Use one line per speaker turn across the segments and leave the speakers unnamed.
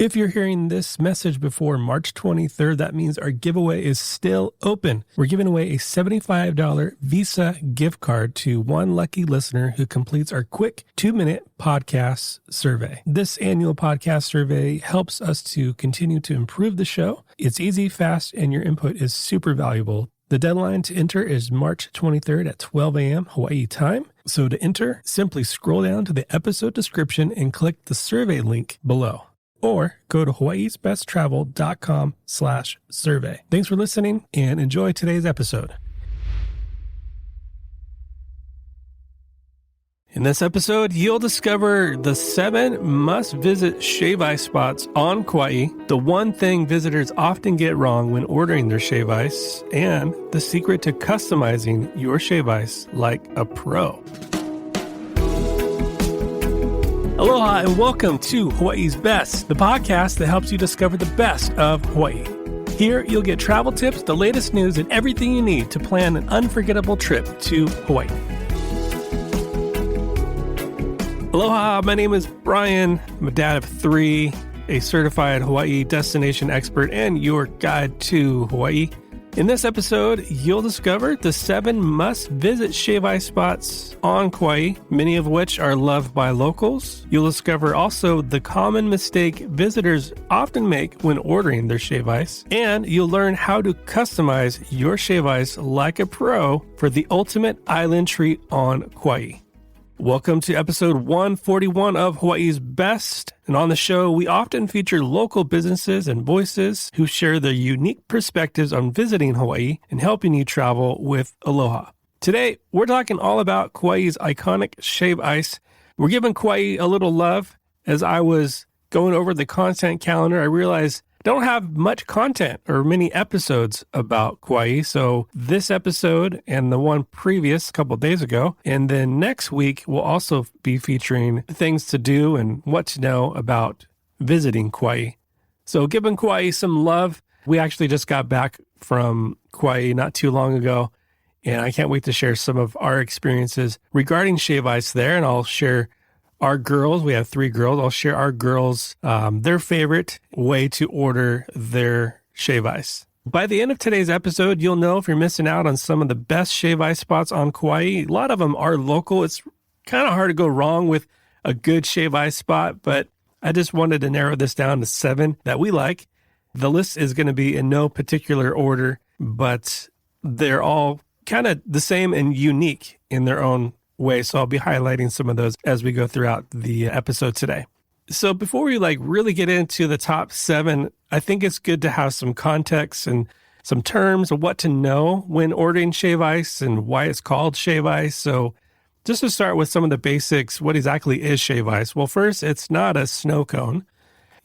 If you're hearing this message before March 23rd, that means our giveaway is still open. We're giving away a $75 Visa gift card to one lucky listener who completes our quick 2-minute podcast survey. This annual podcast survey helps us to continue to improve the show. It's easy, fast, and your input is super valuable. The deadline to enter is March 23rd at 12 a.m. Hawaii time. So to enter, simply scroll down to the episode description and click the survey link below. Or go to hawaiisbesttravel.com/survey. Thanks for listening and enjoy today's episode. In this episode, you'll discover the 7 must-visit shave ice spots on Kauai, the one thing visitors often get wrong when ordering their shave ice, and the secret to customizing your shave ice like a pro. Aloha and welcome to Hawaii's Best, the podcast that helps you discover the best of Hawaii. Here, you'll get travel tips, the latest news, and everything you need to plan an unforgettable trip to Hawaii. Aloha, my name is Brian. I'm a dad of 3, a certified Hawaii destination expert, and your guide to Hawaii. In this episode, you'll discover the 7 must-visit shave ice spots on Kauai, many of which are loved by locals. You'll discover also the common mistake visitors often make when ordering their shave ice. And you'll learn how to customize your shave ice like a pro for the ultimate island treat on Kauai. Welcome to episode 141 of Hawaii's Best. And on the show, we often feature local businesses and voices who share their unique perspectives on visiting Hawaii and helping you travel with Aloha. Today, we're talking all about Kauai's iconic shave ice. We're giving Kauai a little love. As I was going over the content calendar, I realized I don't have much content or many episodes about Kauai. So this episode and the one previous a couple of days ago, and then next week we'll also be featuring things to do and what to know about visiting Kauai. So giving Kauai some love. We actually just got back from Kauai not too long ago, and I can't wait to share some of our experiences regarding shave ice there, and I'll share our girls, we have 3 girls. I'll share our girls, their favorite way to order their shave ice. By the end of today's episode, you'll know if you're missing out on some of the best shave ice spots on Kauai. A lot of them are local. It's kind of hard to go wrong with a good shave ice spot, but I just wanted to narrow this down to 7 that we like. The list is going to be in no particular order, but they're all kind of the same and unique in their own way. So I'll be highlighting some of those as we go throughout the episode today. So before we really get into the top 7, I think it's good to have some context and some terms of what to know when ordering shave ice and why it's called shave ice. So just to start with some of the basics, what exactly is shave ice? Well, first, it's not a snow cone.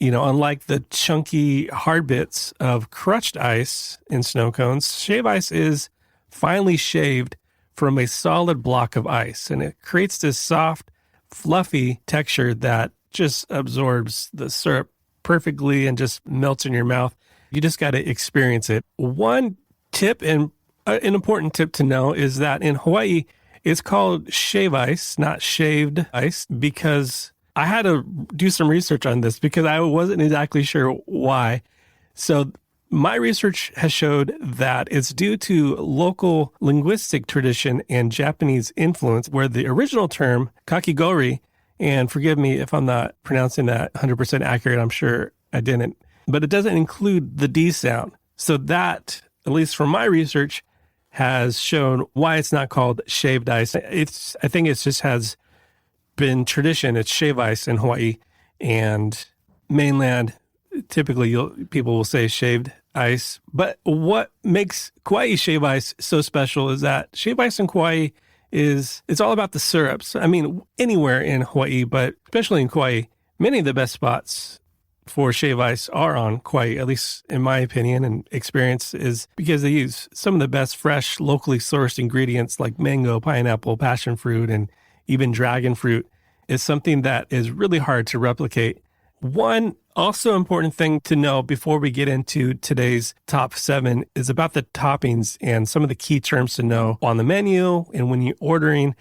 Unlike the chunky hard bits of crushed ice in snow cones, shave ice is finely shaved from a solid block of ice, and it creates this soft, fluffy texture that just absorbs the syrup perfectly and just melts in your mouth. You just got to experience it. One tip, and an important tip to know, is that in Hawaii, it's called shave ice, not shaved ice, because I had to do some research on this because I wasn't exactly sure why. So my research has showed that it's due to local linguistic tradition and Japanese influence, where the original term kakigori, and forgive me if I'm not pronouncing that 100% accurate, I'm sure I didn't, but it doesn't include the D sound. So that, at least from my research, has shown why it's not called shaved ice. I think it just has been tradition. It's shave ice in Hawaii, and mainland, typically people will say shaved ice. But what makes Kauai shave ice so special is that shave ice in Kauai it's all about the syrups. I mean, anywhere in Hawaii, but especially in Kauai, many of the best spots for shave ice are on Kauai, at least in my opinion and experience, is because they use some of the best fresh, locally sourced ingredients like mango, pineapple, passion fruit, and even dragon fruit. Is something that is really hard to replicate. One also important thing to know before we get into today's top 7 is about the toppings and some of the key terms to know on the menu and when you're ordering.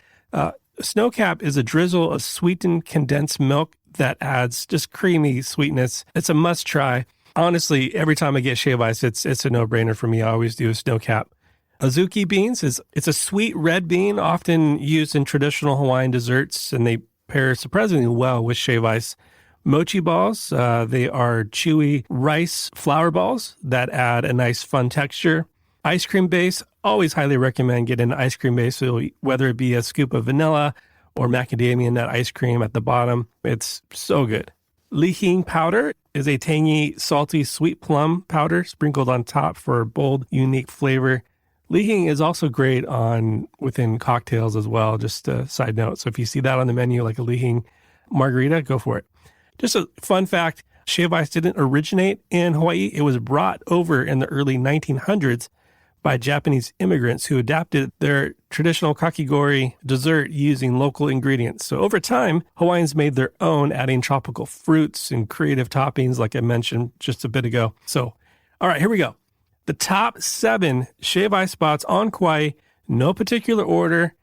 Snowcap is a drizzle of sweetened condensed milk that adds just creamy sweetness. It's a must try. Honestly, every time I get shave ice, it's a no-brainer for me. I always do a snow cap. Azuki beans it's a sweet red bean, often used in traditional Hawaiian desserts, and they pair surprisingly well with shave ice. Mochi balls, they are chewy rice flour balls that add a nice fun texture. Ice cream base, always highly recommend getting an ice cream base, so whether it be a scoop of vanilla or macadamia nut ice cream at the bottom, it's so good. Lihing powder is a tangy, salty, sweet plum powder sprinkled on top for a bold, unique flavor. Lihing is also great within cocktails as well, just a side note. So if you see that on the menu, like a Lihing margarita, go for it. Just a fun fact, shave ice didn't originate in Hawaii. It was brought over in the early 1900s by Japanese immigrants who adapted their traditional kakigori dessert using local ingredients. So over time, Hawaiians made their own, adding tropical fruits and creative toppings like I mentioned just a bit ago. So, all right, here we go. The top 7 shave ice spots on Kauai, no particular order,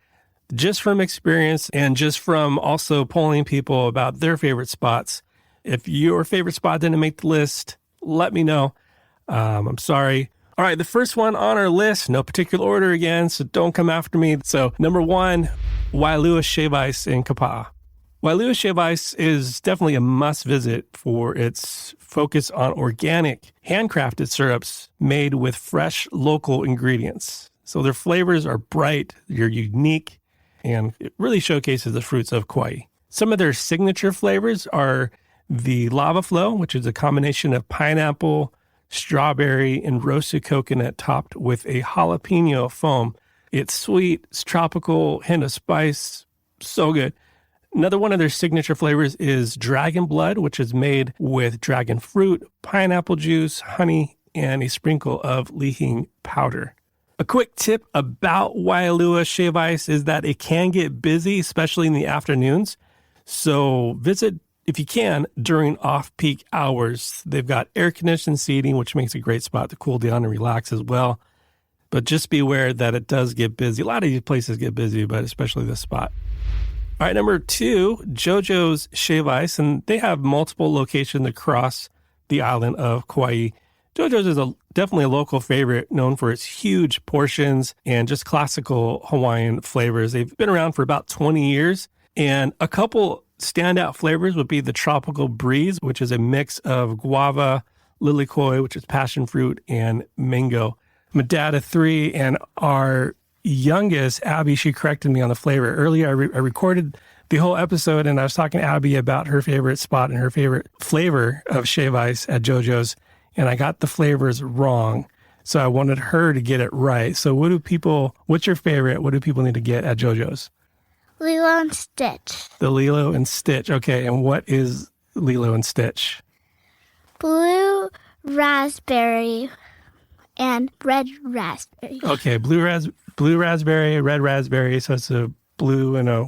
just from experience and just from also polling people about their favorite spots. If your favorite spot didn't make the list, let me know. I'm sorry. All right, the first one on our list, no particular order again, so don't come after me. So number 1, Wailua Shave Ice in Kapa'a. Wailua Shave Ice is definitely a must visit for its focus on organic, handcrafted syrups made with fresh local ingredients. So their flavors are bright, they're unique, and it really showcases the fruits of Kauai. Some of their signature flavors are the lava flow, which is a combination of pineapple, strawberry, and roasted coconut topped with a jalapeno foam. It's sweet, it's tropical, hint of spice, so good. Another one of their signature flavors is dragon blood, which is made with dragon fruit, pineapple juice, honey, and a sprinkle of lihing powder. A quick tip about Wailua Shave Ice is that it can get busy, especially in the afternoons. So visit, if you can, during off-peak hours. They've got air-conditioned seating, which makes a great spot to cool down and relax as well. But just be aware that it does get busy. A lot of these places get busy, but especially this spot. All right, number 2, JoJo's Shave Ice, and they have multiple locations across the island of Kauai. JoJo's is definitely a local favorite, known for its huge portions and just classical Hawaiian flavors. They've been around for about 20 years, and a couple standout flavors would be the Tropical Breeze, which is a mix of guava, lilikoi, which is passion fruit, and mango. I'm a dad of 3, and our youngest, Abby, she corrected me on the flavor. Earlier, I recorded the whole episode, and I was talking to Abby about her favorite spot and her favorite flavor of shave ice at JoJo's, and I got the flavors wrong. So I wanted her to get it right. So what's your favorite? What do people need to get at JoJo's?
Lilo and Stitch.
The Lilo and Stitch. Okay, and what is Lilo and Stitch?
Blue raspberry and red raspberry.
Okay, blue raspberry, red raspberry. So it's a blue and a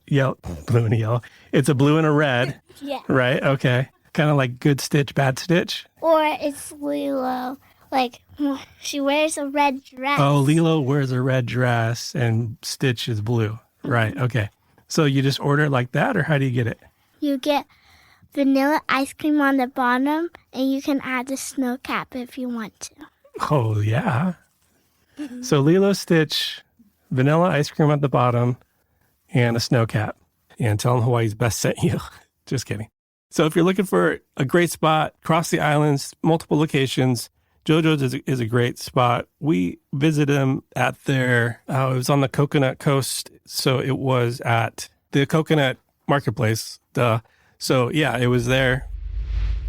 yellow. Blue and a yellow. It's a blue and a red.
Yeah.
Right? Okay. Kind of like good Stitch, bad Stitch.
Or it's Lilo. Like, she wears a red dress.
Oh, Lilo wears a red dress and Stitch is blue. Right. Okay. So you just order it like that, or how do you get it?
You get vanilla ice cream on the bottom, and you can add the snow cap if you want to.
Oh, yeah. So Lilo, Stitch, vanilla ice cream at the bottom, and a snow cap. And tell them Hawaii's best sent you. Just kidding. So if you're looking for a great spot, across the islands, multiple locations, JoJo's is a great spot. We visited them at it was on the Coconut Coast. So it was at the Coconut Marketplace. So yeah, it was there.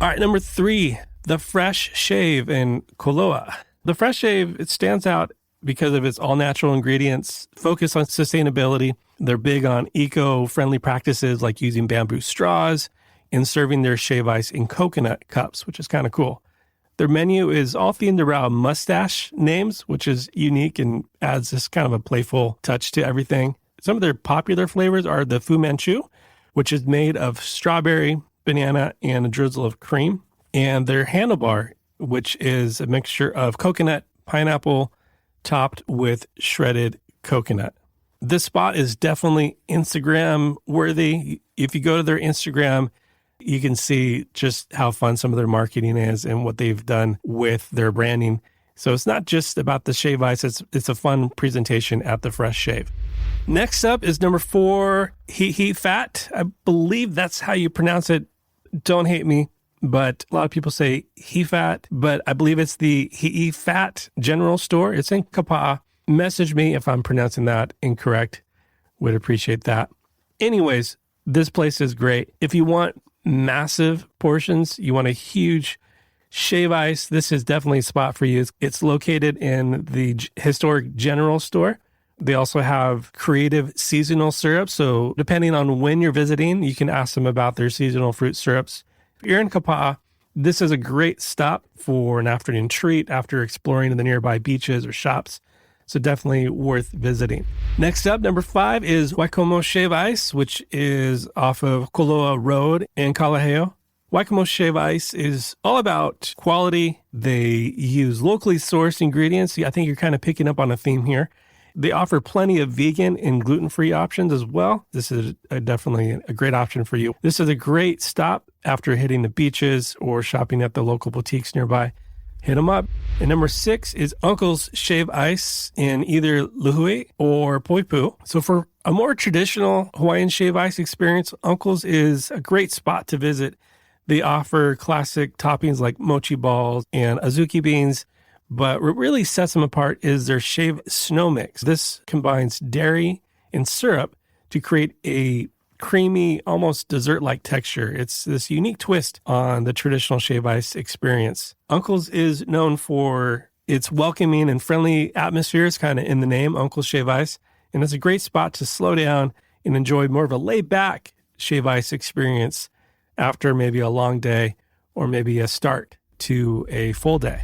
All right, number 3, the Fresh Shave in Koloa. The Fresh Shave, it stands out because of its all-natural ingredients, focus on sustainability. They're big on eco-friendly practices like using bamboo straws and serving their shave ice in coconut cups, which is kind of cool. Their menu is all themed around mustache names, which is unique and adds this kind of a playful touch to everything. Some of their popular flavors are the Fu Manchu, which is made of strawberry, banana, and a drizzle of cream. And their handlebar, which is a mixture of coconut, pineapple, topped with shredded coconut. This spot is definitely Instagram worthy. If you go to their Instagram, you can see just how fun some of their marketing is and what they've done with their branding. So it's not just about the shave ice. It's a fun presentation at the Fresh Shave. Next up is number 4, Heat Fat. I believe that's how you pronounce it. Don't hate me, but a lot of people say Heat Fat, but I believe it's the Heat Fat General Store. It's in Kauai. Message me if I'm pronouncing that incorrect. Would appreciate that. Anyways, this place is great. If you want massive portions, you want a huge shave ice, this is definitely a spot for you. It's located in the historic general store. They also have creative seasonal syrups. So depending on when you're visiting, you can ask them about their seasonal fruit syrups. If you're in Kauai, this is a great stop for an afternoon treat after exploring the nearby beaches or shops. So definitely worth visiting. Next up, number 5 is Waikomo Shave Ice, which is off of Koloa Road in Kalaheo. Waikomo Shave Ice is all about quality. They use locally sourced ingredients. I think you're kind of picking up on a theme here. They offer plenty of vegan and gluten-free options as well. This is definitely a great option for you. This is a great stop after hitting the beaches or shopping at the local boutiques nearby. Hit them up. And number 6 is Uncle's Shave Ice in either Lihue or Poipu. So for a more traditional Hawaiian shave ice experience, Uncle's is a great spot to visit. They offer classic toppings like mochi balls and azuki beans, but what really sets them apart is their shave snow mix. This combines dairy and syrup to create a creamy, almost dessert-like texture. It's this unique twist on the traditional shave ice experience. Uncle's is known for its welcoming and friendly atmosphere. It's kind of in the name, Uncle's Shave Ice, and it's a great spot to slow down and enjoy more of a laid-back shave ice experience after maybe a long day or maybe a start to a full day.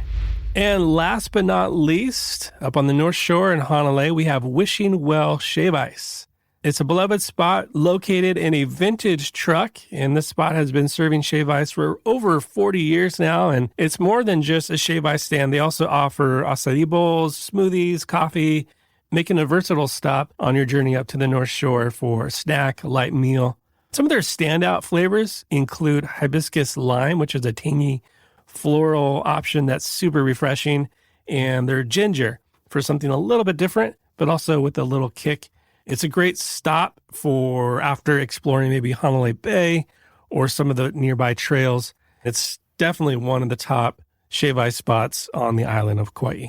And last but not least, up on the North Shore in Honolulu, we have Wishing Well Shave Ice. It's a beloved spot located in a vintage truck, and this spot has been serving shave ice for over 40 years now, and it's more than just a shave ice stand. They also offer acai bowls, smoothies, coffee, making a versatile stop on your journey up to the North Shore for a snack, light meal. Some of their standout flavors include hibiscus lime, which is a tangy floral option that's super refreshing, and their ginger for something a little bit different, but also with a little kick. It's a great stop for after exploring maybe Honolulu Bay or some of the nearby trails. It's definitely one of the top shave ice spots on the island of Kauai.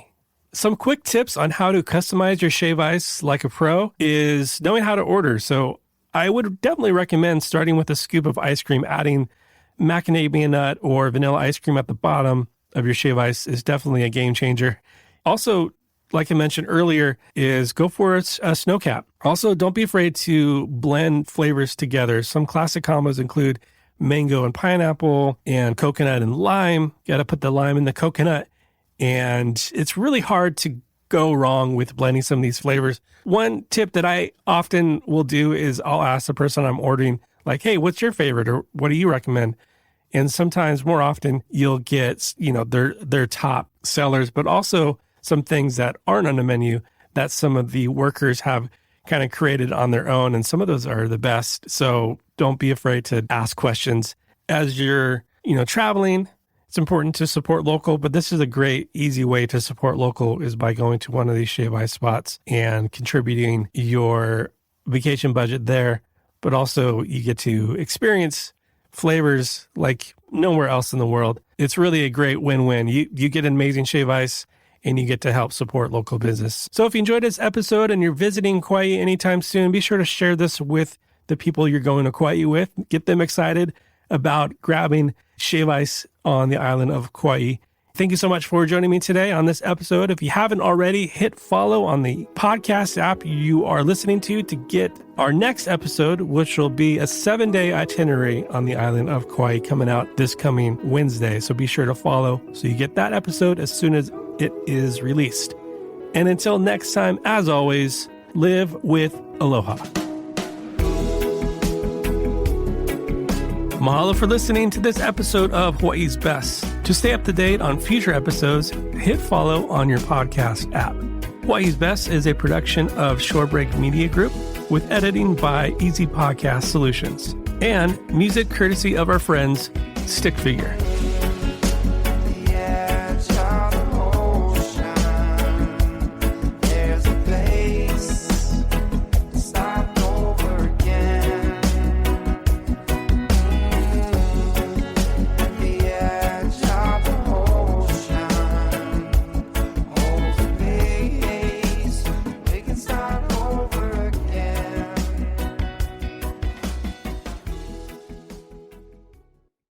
Some quick tips on how to customize your shave ice like a pro is knowing how to order. So I would definitely recommend starting with a scoop of ice cream. Adding macadamia nut or vanilla ice cream at the bottom of your shave ice is definitely a game changer. Also, like I mentioned earlier, is go for a snow cap. Also, don't be afraid to blend flavors together. Some classic combos include mango and pineapple and coconut and lime. You got to put the lime in the coconut. And it's really hard to go wrong with blending some of these flavors. One tip that I often will do is I'll ask the person I'm ordering, like, hey, what's your favorite? Or what do you recommend? And sometimes more often you'll get, their top sellers, but also some things that aren't on the menu that some of the workers have kind of created on their own. And some of those are the best. So don't be afraid to ask questions. As you're, traveling, it's important to support local, but this is a great, easy way to support local is by going to one of these shave ice spots and contributing your vacation budget there. But also you get to experience flavors like nowhere else in the world. It's really a great win-win. You get an amazing shave ice and you get to help support local business. So if you enjoyed this episode and you're visiting Kauai anytime soon, be sure to share this with the people you're going to Kauai with. Get them excited about grabbing shave ice on the island of Kauai. Thank you so much for joining me today on this episode. If you haven't already, hit follow on the podcast app you are listening to get our next episode, which will be a 7-day itinerary on the island of Kauai coming out this coming Wednesday. So be sure to follow so you get that episode as soon as it is released. And until next time, as always, live with aloha. Mahalo for listening to this episode of Hawaii's Best. To stay up to date on future episodes, hit follow on your podcast app. Hawaii's Best is a production of Shorebreak Media Group with editing by Easy Podcast Solutions and music courtesy of our friends Stick Figure.